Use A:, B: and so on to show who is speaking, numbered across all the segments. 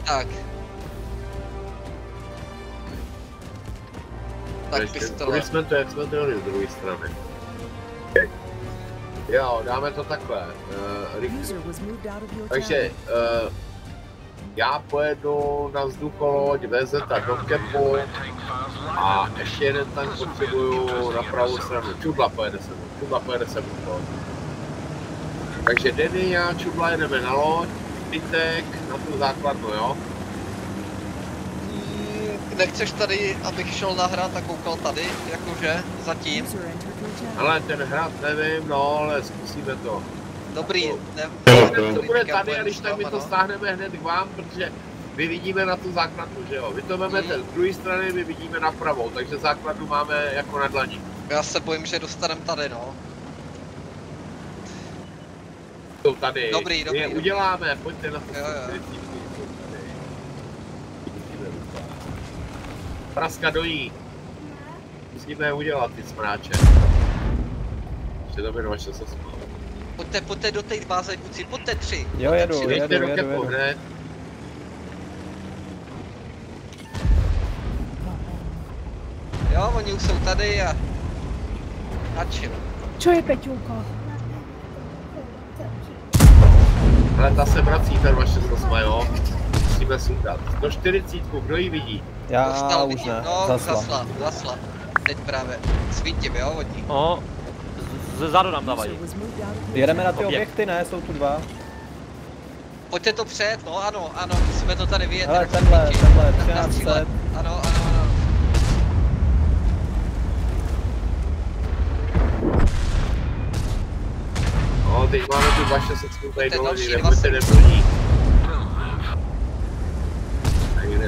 A: Tak. Tak pistole.
B: Jsme to, jak jsme to jeli z druhé strany. Jo, dáme to takhle. Takže já pojedu na vzducholoď, VZ do kepu a ještě jeden tank potřebuju na pravou stranu. Čudla pojede se mnou. Takže Denny a Čudla jedeme na loď, zbytek na tu základnu, jo?
A: Nechceš tady, abych šel na hrad a koukal tady, jakože, zatím?
B: Ale ten hrad nevím, no, ale zkusíme to.
A: Dobrý,
B: To bude tady a když tak my to stáhneme hned k vám, protože my vidíme na tu základnu, že jo? Vy to vezmete z druhé strany, my vidíme na pravou, takže základnu máme jako na dlani.
A: Já se bojím, že dostaneme tady, no.
B: Jsou tady,
A: dobrý.
B: My je uděláme, pojďte na to. Praska dojí. Musíme je udělat, ty smráče. Ještě to by vaše se smál.
A: Pojďte do té báze, kluci, pojďte 3.
C: Jo, jedu.
B: Hned.
A: Jo, oni už jsou tady a... Načil.
D: Čo je Peťulko?
B: Ale ta se vrací, ten vaše sosma, jo? Musíme sundat. 140, kdo ji vidí?
C: Já už ne,
A: no, zasla. Teď právě svítím, jo, od ní.
E: No, zezadu nám dávají.
C: Jedeme na ty objekty, ne? Jsou tu dva.
A: Pojďte to před, no ano, musíme to tady vyjet.
C: Ale tenhle, 1300.
A: Ano.
B: No, teď máme tu vaše socku tady dole, nebojte neplní.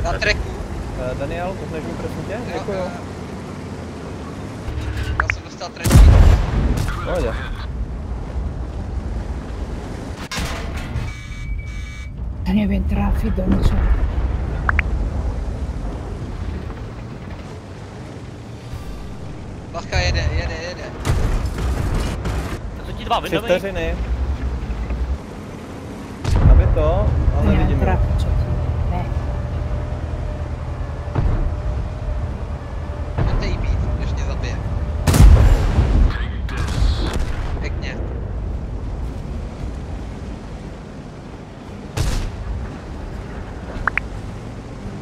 A: Na treku.
C: Daniel, pohneš mi prosím tě? Děkuju.
A: Já jsem dostal treky.
C: Pohodě.
D: Já nevím trafit do ničeho.
A: Bacha jede.
E: To ti dva,
C: 3 vteřiny. Aby to, ale nevidím.
D: Ne.
A: Pojďte jí být, než mě zabije. Pěkně.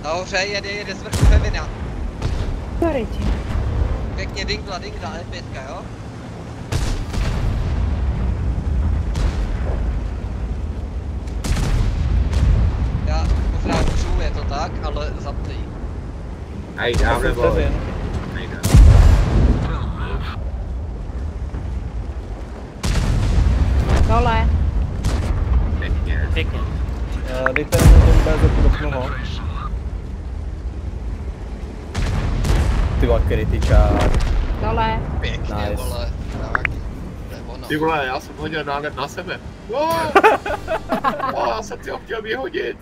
A: Nahoře jede z vrchu Vevina.
D: Sorry ti.
A: Pěkně dingla, E5, jo? Já pořád můžu, je to tak, ale zapnij.
B: Aj, dám nebo...
D: Dole.
B: Pěkně.
C: Dejte mi tomu BZ do pnuho. Ty vole, kritičák.
D: Dole.
A: Pěkně,
C: nice.
A: vole. Tak, to je ono.
B: Ty vole, já jsem hodil nálet na sebe. Já jsem si ho chtěl vyhodit.